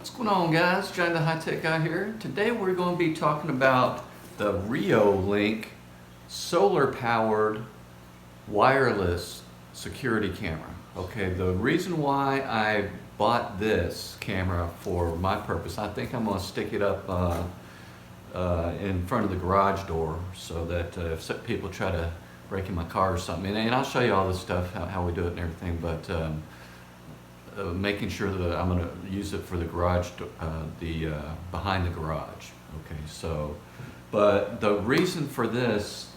What's going on, guys? John the High Tech Guy here. Today we're going to be talking about the Reolink solar powered wireless security camera. Okay, the reason why I bought this camera for my purpose, I think I'm going to stick it up in front of the garage door so that if people try to break in my car or something, and I'll show you all this stuff, how we do it and everything, but making sure that I'm going to use it for the garage, behind the garage. Okay, so, but the reason for this,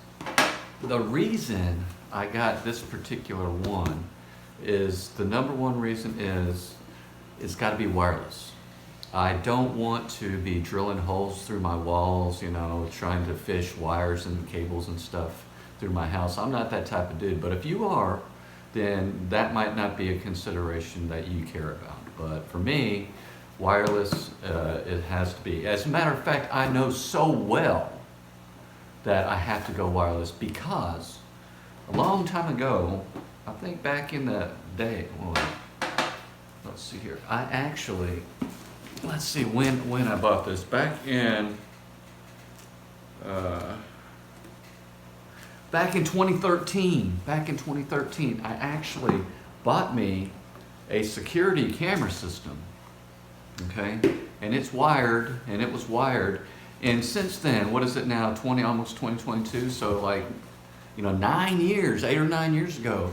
the reason I got this particular one is, the number one reason is it's got to be wireless. I don't want to be drilling holes through my walls, you know, trying to fish wires and cables and stuff through my house. I'm not that type of dude, but if you are, then that might not be a consideration that you care about. But for me, wireless, it has to be. As a matter of fact, I know so well that I have to go wireless because a long time ago, I think back in the day, well, let's see here, I actually, let's see when I bought this. Back in 2013, I actually bought me a security camera system, okay? And it's wired, and it was wired. And since then, what is it now, almost 2022? So like, you know, 8 or 9 years ago,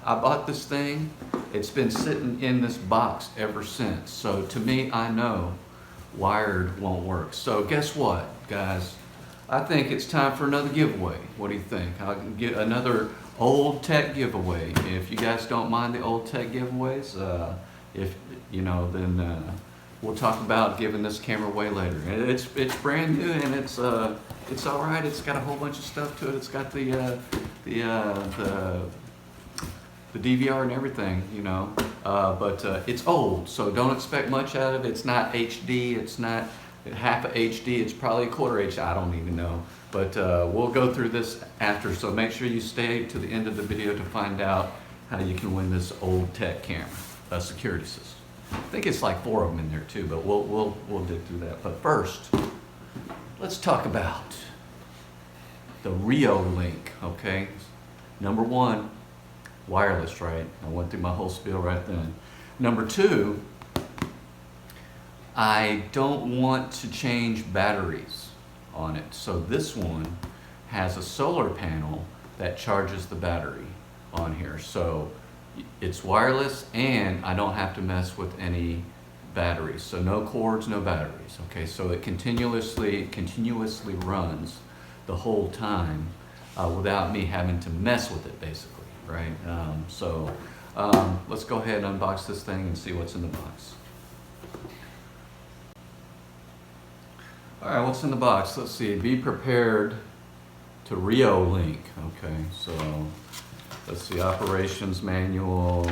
I bought this thing. It's been sitting in this box ever since. So to me, I know wired won't work. So guess what, guys? I think it's time for another giveaway. What do you think? I'll get another old tech giveaway. If you guys don't mind the old tech giveaways, if you know, then we'll talk about giving this camera away later. It's brand new and it's all right. It's got a whole bunch of stuff to it. It's got the DVR and everything, you know, but it's old, so don't expect much out of it. It's not HD. It's not half a HD. It's probably a quarter HD. I don't even know, but we'll go through this after. So make sure you stay to the end of the video to find out how you can win this old tech camera, a security system. I think it's like 4 of them in there too, but we'll dig through that. But first, let's talk about the Reolink. Okay, number one, wireless, right? I went through my whole spiel right then. Number two, I don't want to change batteries on it. So this one has a solar panel that charges the battery on here. So it's wireless and I don't have to mess with any batteries. So no cords, no batteries. Okay, so it continuously runs the whole time without me having to mess with it, basically, right? Let's go ahead and unbox this thing and see what's in the box. All right, what's in the box? Let's see. Be prepared to Reolink. Okay, so let's see. Operations manual.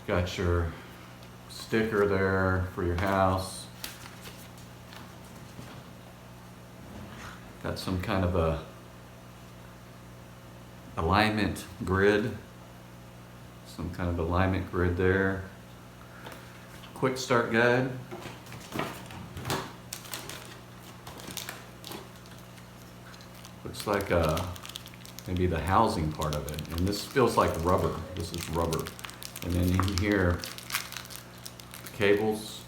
Got your sticker there for your house. Got some kind of a alignment grid. Some kind of alignment grid there. Quick start guide. Looks like maybe the housing part of it. And this feels like rubber. This is rubber. And then you can hear cables,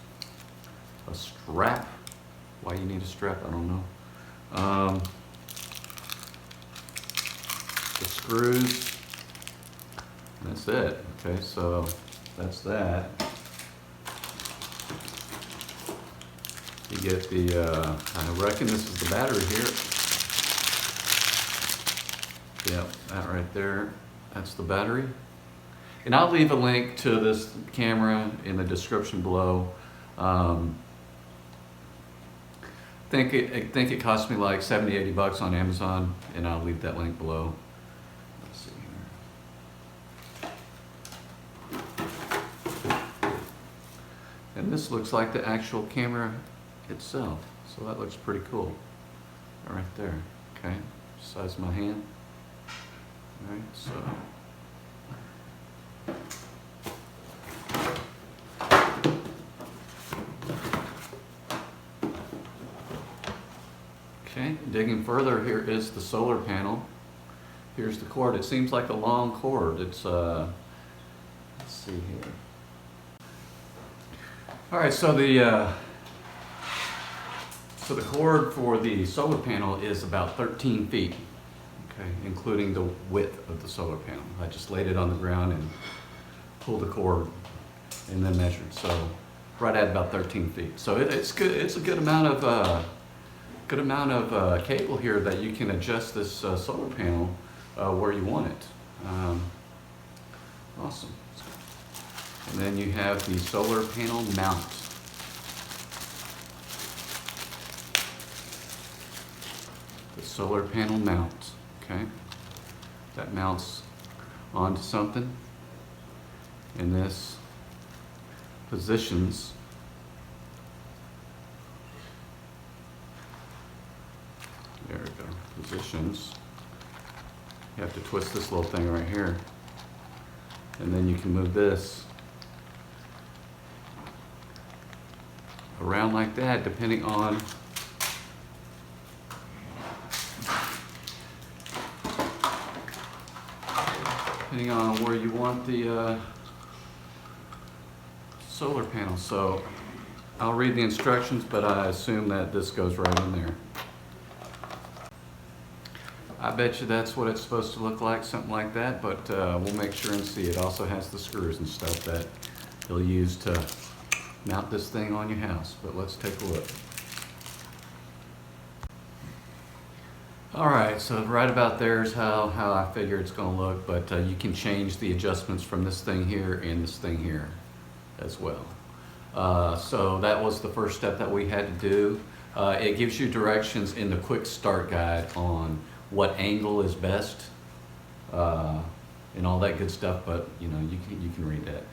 a strap. Why you need a strap, I don't know. The screws. And that's it. Okay, so that's that. You get the, I reckon this is the battery here. Yep, that right there, that's the battery. And I'll leave a link to this camera in the description below. I think it cost me like 70, 80 bucks on Amazon, and I'll leave that link below. Let's see here. And this looks like the actual camera itself, so that looks pretty cool right there. Okay, size of my hand. All right, so Okay, digging further, here is the solar panel. Here's the cord. It seems like a long cord. It's, let's see here. All right, so the cord for the solar panel is about 13 feet, okay, including the width of the solar panel. I just laid it on the ground and pulled the cord and then measured. So right at about 13 feet. So it's good. It's a good amount of cable here that you can adjust this solar panel where you want it. Awesome. And then you have the solar panel mount. The solar panel mount, okay? That mounts onto something, and this positions there we go, positions. You have to twist this little thing right here, and then you can move this around like that, depending on where you want the solar panel. So I'll read the instructions, but I assume that this goes right in there. I bet you that's what it's supposed to look like, something like that, but we'll make sure and see. It also has the screws and stuff that you'll use to mount this thing on your house, but let's take a look. All right, so right about there is how I figure it's going to look, but you can change the adjustments from this thing here and this thing here as well. So that was the first step that we had to do. It gives you directions in the quick start guide on what angle is best and all that good stuff, but you know, you can read that.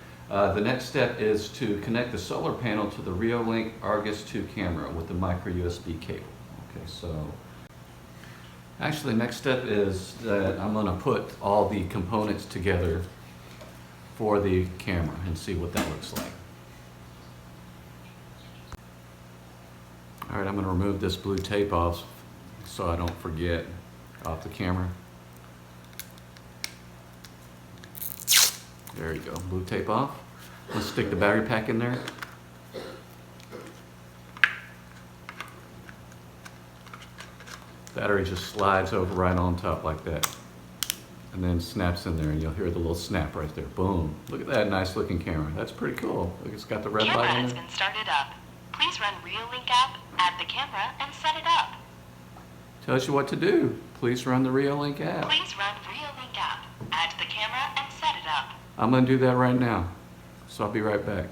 The next step is to connect the solar panel to the Reolink Argus 2 camera with the micro USB cable. Okay, so actually the next step is that I'm going to put all the components together for the camera and see what that looks like. All right, I'm going to remove this blue tape off so I don't forget off the camera. There you go, blue tape off. Let's stick the battery pack in there. Battery just slides over right on top like that, and then snaps in there, and you'll hear the little snap right there. Boom! Look at that nice looking camera. That's pretty cool. Look, it's got the red light on it. Camera has been started up. Please run Reolink app, add the camera, and set it up. Tells you what to do. Please run the Reolink app. Please run Reolink app, add the camera, and set it up. I'm going to do that right now, so I'll be right back.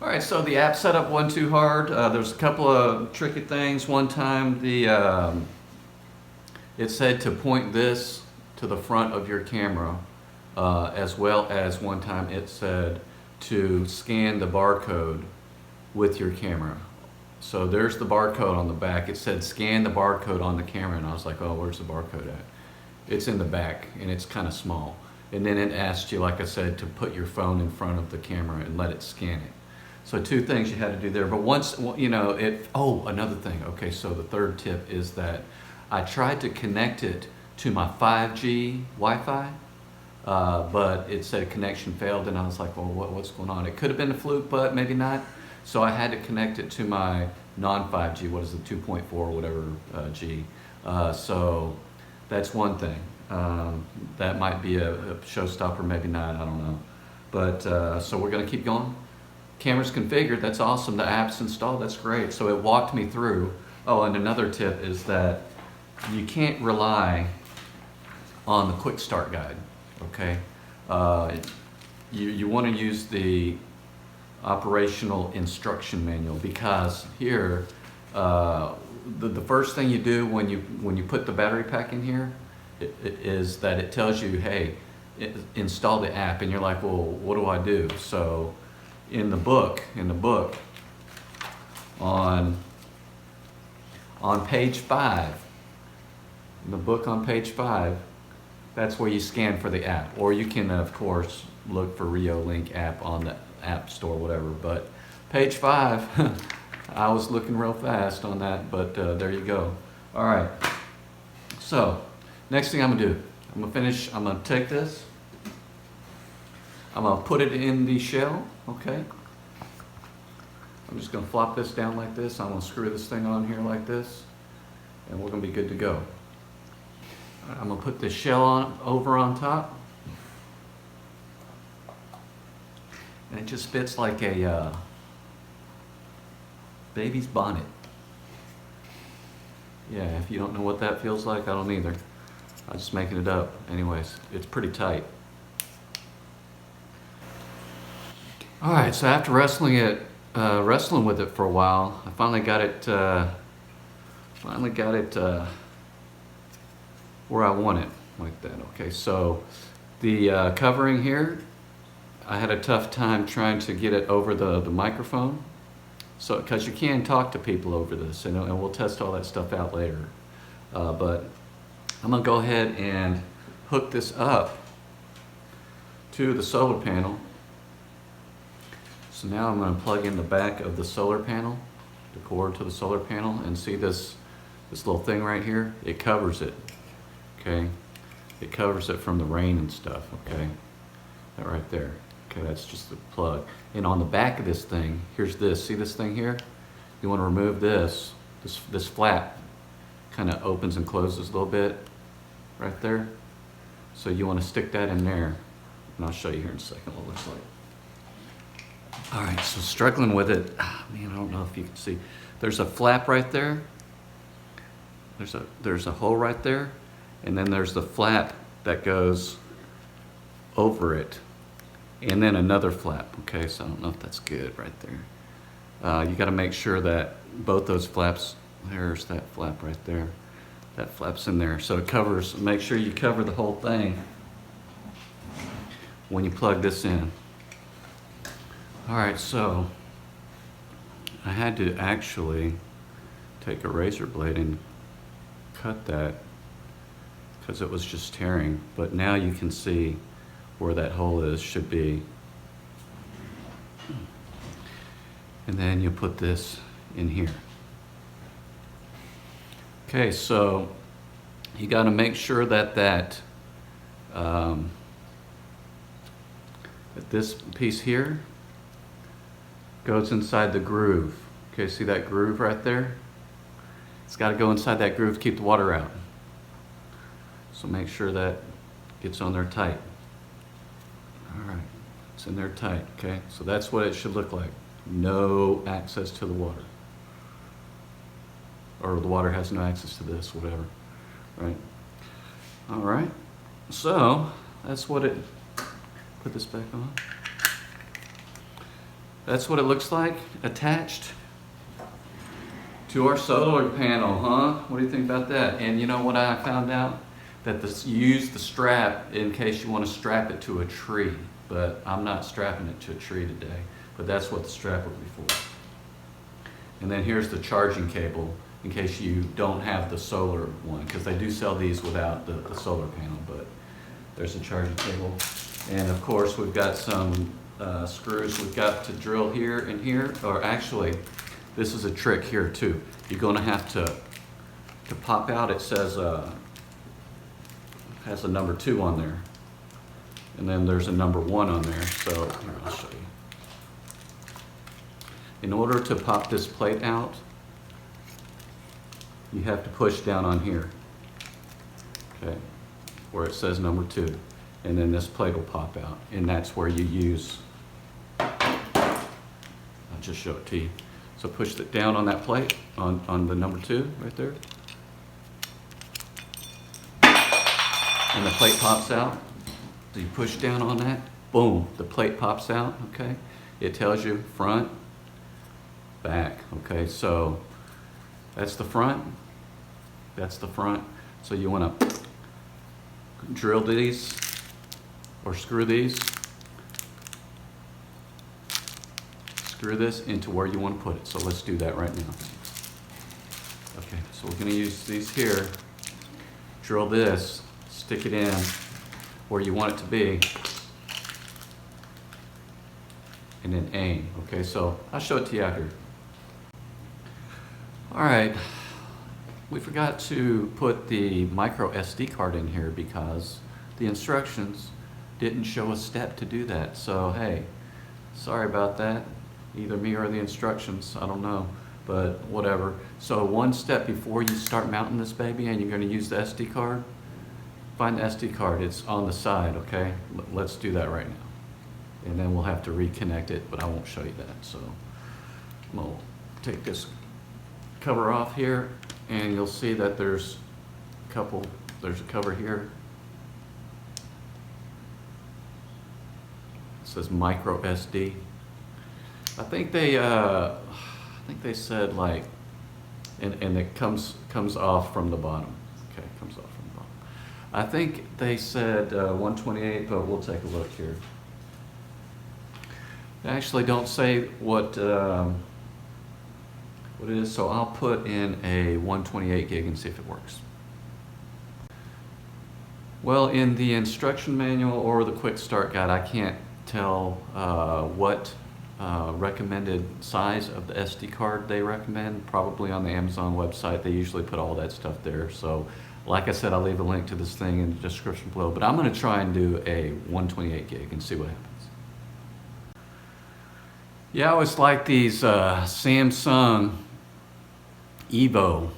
All right, so the app setup wasn't too hard. There's a couple of tricky things. One time it said to point this to the front of your camera, as well as one time it said to scan the barcode with your camera. So there's the barcode on the back. It said scan the barcode on the camera, and I was like, oh, where's the barcode at? It's in the back, and it's kind of small. And then it asked you, like I said, to put your phone in front of the camera and let it scan it. So two things you had to do there, but once, you know, another thing. Okay, so the third tip is that I tried to connect it to my 5G Wi-Fi, but it said connection failed, and I was like, well, what's going on? It could have been a fluke, but maybe not. So I had to connect it to my non-5G, what is it, 2.4 or whatever G. So that's one thing. That might be a showstopper, maybe not, I don't know. But so we're gonna keep going. Camera's configured, that's awesome. The app's installed, that's great. So it walked me through. Oh, and another tip is that you can't rely on the quick start guide, okay? You wanna use the operational instruction manual, because here, the first thing you do when you put the battery pack in here is that it tells you, hey, install the app, and you're like, well, what do I do? So in the book on page 5, that's where you scan for the app, or you can of course look for Reolink app on the app store, whatever. But page 5 I was looking real fast on that, but there you go. All right. So, next thing I'm gonna do, I'm gonna take this, I'm gonna put it in the shell, okay? I'm just gonna flop this down like this. I'm gonna screw this thing on here like this, and we're gonna be good to go. I'm gonna put this shell over on top. And it just fits like a baby's bonnet. Yeah, if you don't know what that feels like, I don't either. I'm just making it up. Anyways, it's pretty tight. All right, so after wrestling with it for a while, I finally got it where I want it, like that. Okay, so the covering here, I had a tough time trying to get it over the microphone. So, because you can talk to people over this, and we'll test all that stuff out later. But I'm gonna go ahead and hook this up to the solar panel. So now I'm gonna plug in the back of the solar panel, the cord to the solar panel, and see this little thing right here? It covers it, okay? It covers it from the rain and stuff, okay? That right there. Okay, that's just the plug. And on the back of this thing, here's this. See this thing here? You want to remove this. This flap kind of opens and closes a little bit right there. So you want to stick that in there. And I'll show you here in a second what it looks like. All right, so struggling with it. Man, I don't know if you can see. There's a flap right there. There's a hole right there. And then there's the flap that goes over it. And then another flap, okay? So I don't know if that's good right there. You gotta make sure that both those flaps, there's that flap right there. That flap's in there. So it covers, make sure you cover the whole thing when you plug this in. All right, so I had to actually take a razor blade and cut that because it was just tearing. But now you can see where that hole is, should be. And then you put this in here. Okay, so you got to make sure that that this piece here goes inside the groove. Okay, see that groove right there? It's got to go inside that groove to keep the water out. So make sure that gets on there tight. All right, it's in there tight, okay? So that's what it should look like. No access to the water. Or the water has no access to this, whatever, right? All right, so that's what it, put this back on. That's what it looks like attached to our solar panel, huh? What do you think about that? And you know what I found out? That you use the strap in case you want to strap it to a tree, but I'm not strapping it to a tree today, but that's what the strap would be for. And then here's the charging cable in case you don't have the solar one, because they do sell these without the solar panel, but there's a charging cable. And of course we've got some screws we've got to drill here and here, or actually this is a trick here too. You're going to have to pop out, it says has a number 2 on there, and then there's a number 1 on there. So here, I'll show you. In order to pop this plate out, you have to push down on here, okay, where it says number 2, and then this plate will pop out, and that's where you use, I'll just show it to you. So push it down on that plate, on the number 2 right there. And the plate pops out. So you push down on that, boom, the plate pops out, okay? It tells you front, back, okay? So that's the front, that's the front. So you wanna drill these or screw these, screw this into where you wanna put it. So let's do that right now. Okay, so we're gonna use these here, drill this, stick it in where you want it to be, and then aim. Okay, so I'll show it to you out here. All right, we forgot to put the micro SD card in here because the instructions didn't show a step to do that. So hey, sorry about that. Either me or the instructions, I don't know, but whatever. So one step before you start mounting this baby and you're going to use the SD card, find the SD card. It's on the side, okay? Let's do that right now. And then we'll have to reconnect it, but I won't show you that. So I'm going to take this cover off here, and you'll see that there's a cover here. It says micro SD. I think they said like, and it comes off from the bottom. Okay, comes off from the bottom. I think they said 128, but we'll take a look here. They actually don't say what it is, so I'll put in a 128 gig and see if it works. Well, in the instruction manual or the quick start guide, I can't tell what recommended size of the SD card they recommend. Probably on the Amazon website, they usually put all that stuff there. So like I said, I'll leave a link to this thing in the description below, but I'm going to try and do a 128 gig and see what happens. Yeah, I always like these Samsung Evo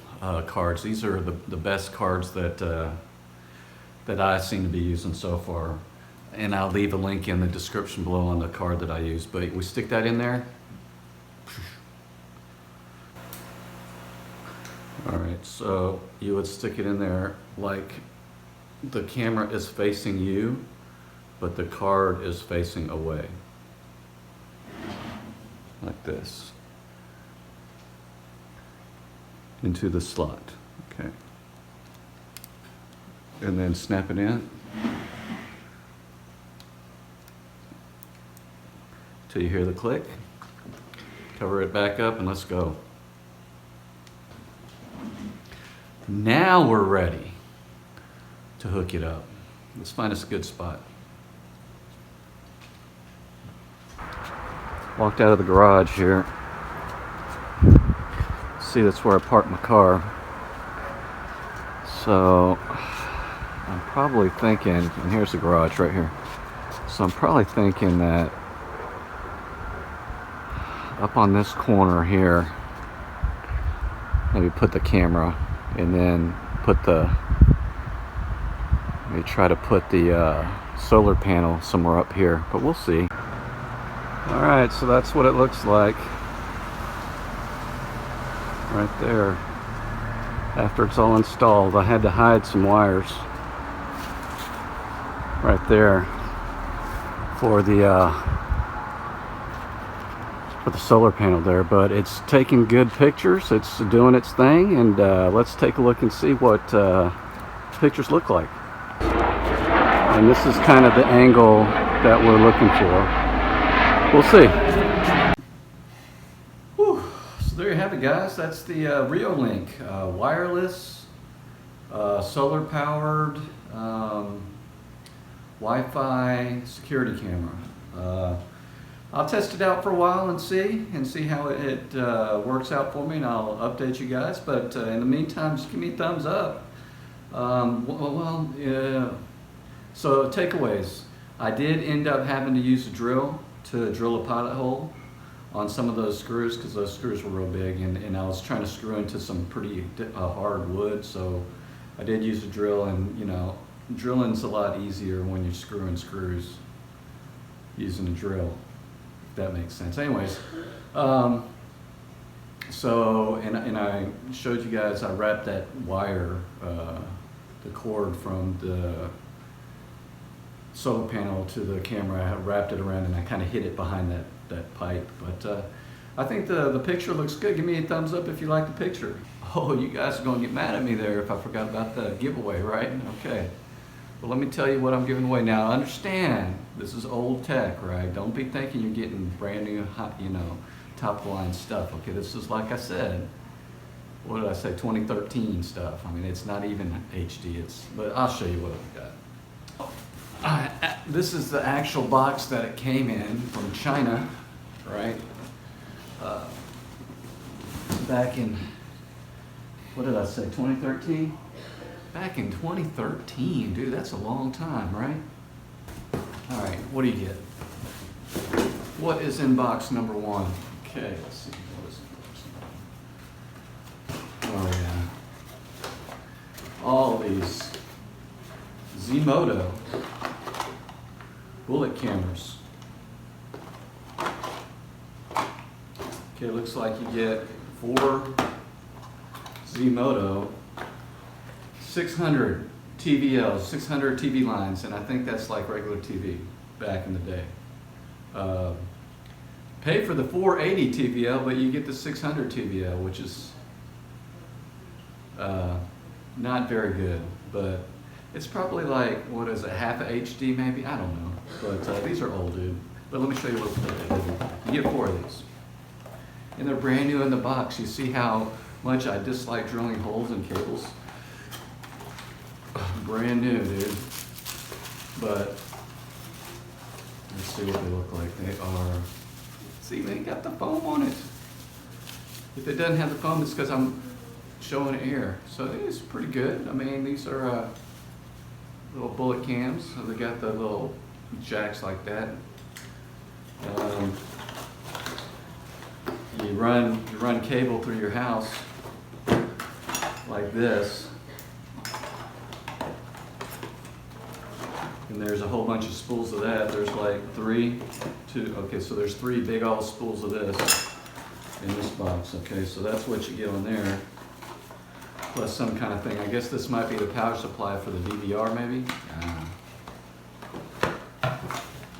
cards. These are the best cards that I seem to be using so far. And I'll leave a link in the description below on the card that I use. But we stick that in there. All right, so you would stick it in there like the camera is facing you, but the card is facing away. Like this. Into the slot, okay. And then snap it in. Till you hear the click. Cover it back up and let's go. Now we're ready to hook it up. Let's find us a good spot. Walked out of the garage here. See, that's where I parked my car. So I'm probably thinking, and here's the garage right here. So I'm probably thinking that up on this corner here, maybe put the camera and then maybe try to put the solar panel somewhere up here, but we'll see. All right, so that's what it looks like right there. After it's all installed, I had to hide some wires right there for the solar panel there, but it's taking good pictures. It's doing its thing, and let's take a look and see what pictures look like. And this is kind of the angle that we're looking for. We'll see. Whew. So there you have it, guys. That's the Reolink wireless, solar powered, Wi-Fi security camera. I'll test it out for a while and see how it works out for me, and I'll update you guys. But in the meantime, just give me a thumbs up. Yeah. So takeaways. I did end up having to use a drill to drill a pilot hole on some of those screws because those screws were real big, and I was trying to screw into some pretty hard wood. So I did use a drill, and you know, drilling's a lot easier when you're screwing screws using a drill. That makes sense. Anyways, so and I showed you guys, I wrapped that wire, the cord from the solar panel to the camera. I wrapped it around and I kind of hid it behind that pipe. But I think the picture looks good. Give me a thumbs up if you like the picture. Oh, you guys are going to get mad at me there if I forgot about the giveaway, right? Okay. Well, let me tell you what I'm giving away now. Understand, this is old tech, right? Don't be thinking you're getting brand new, you know, top of the line stuff. Okay, this is, like I said, what did I say, 2013 stuff. I mean, it's not even HD. But I'll show you what I've got. This is the actual box that it came in from China, right? Back in what did I say, 2013? Back in 2013, dude, that's a long time, right? All right, what do you get? What is in box number one? Okay, let's see. What is in box number one? Oh, yeah. All these Z-Moto bullet cameras. Okay, looks like you get 4 Z-Moto 600 TVLs, 600 TV lines, and I think that's like regular TV back in the day. Pay for the 480 TVL, but you get the 600 TVL, which is not very good, but it's probably like, what is it, half a HD maybe? I don't know, but these are old, dude. But let me show you what they do. You get 4 of these, and they're brand new in the box. You see how much I dislike drilling holes in cables? Brand new, dude. But let's see what they look like. They are, see, they got the foam on it. If it doesn't have the foam, it's because I'm showing air. So it's pretty good. I mean, these are little bullet cams. So they got the little jacks like that. You run cable through your house like this. And there's a whole bunch of spools of that. There's like 3, 2, okay, so there's 3 big old spools of this in this box, okay, so that's what you get on there, plus some kind of thing. I guess this might be the power supply for the DVR, maybe?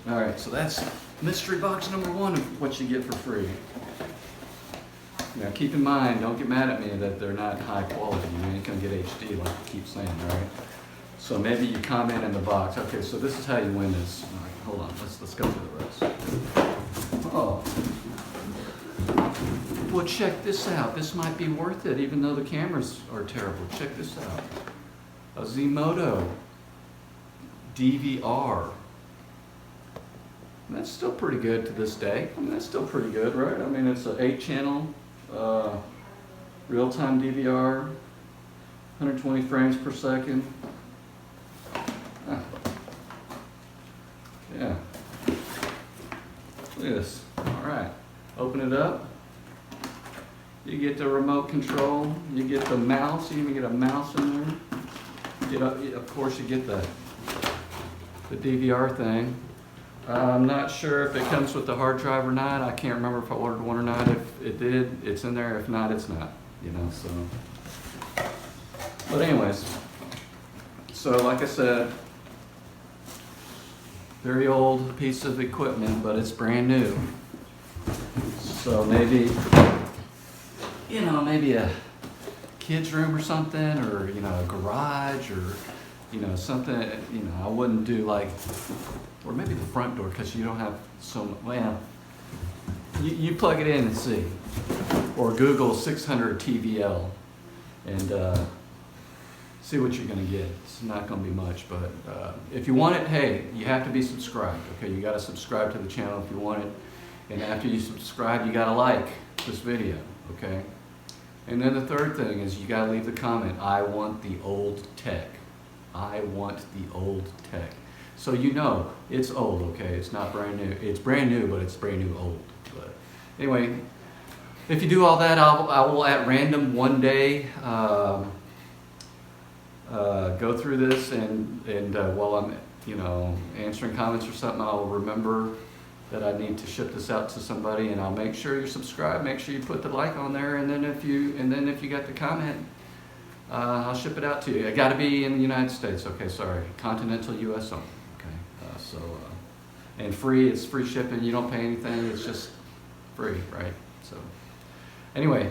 Alright, so that's mystery box number 1 of what you get for free. Now keep in mind, don't get mad at me that they're not high quality. You ain't gonna get HD like I keep saying, alright? So maybe you comment in the box. Okay, so this is how you win this. All right, hold on. Let's go through the rest. Oh. Well, check this out. This might be worth it, even though the cameras are terrible. Check this out. A Z-Moto DVR. And that's still pretty good to this day. I mean, that's still pretty good, right? I mean, it's an 8-channel real-time DVR, 120 frames per second. Yeah. Look at this. All right. Open it up. You get the remote control. You get the mouse. You even get a mouse in there. Of course, you get the DVR thing. I'm not sure if it comes with the hard drive or not. I can't remember if I ordered one or not. If it did, it's in there. If not, it's not. You know, so. But anyways, so like I said, very old piece of equipment, but it's brand new. So maybe, you know, maybe a kid's room or something, or, you know, a garage, or, you know, something, you know, I wouldn't do like, or maybe the front door, because you don't have so much, well, you plug it in and see. Or Google 600 TVL and see what you're going to get. It's not going to be much, but if you want it, hey, you have to be subscribed. Okay, you got to subscribe to the channel if you want it. And after you subscribe, you got to like this video, okay? And then the third thing is you got to leave the comment, I want the old tech. I want the old tech. So you know it's old, okay? It's not brand new. It's brand new, but it's brand new old. But anyway, if you do all that, I will at random one day go through this, and while I'm, you know, answering comments or something, I'll remember that I need to ship this out to somebody, and I'll make sure you're subscribed. Make sure you put the like on there, and then if you got the comment, I'll ship it out to you. I got to be in the United States. Okay, sorry, continental U.S. only. Okay, and free. It's free shipping. You don't pay anything. It's just free, right? So anyway,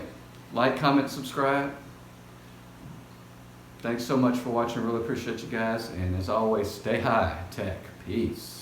like, comment, subscribe. Thanks so much for watching. Really appreciate you guys. And as always, stay high tech. Peace.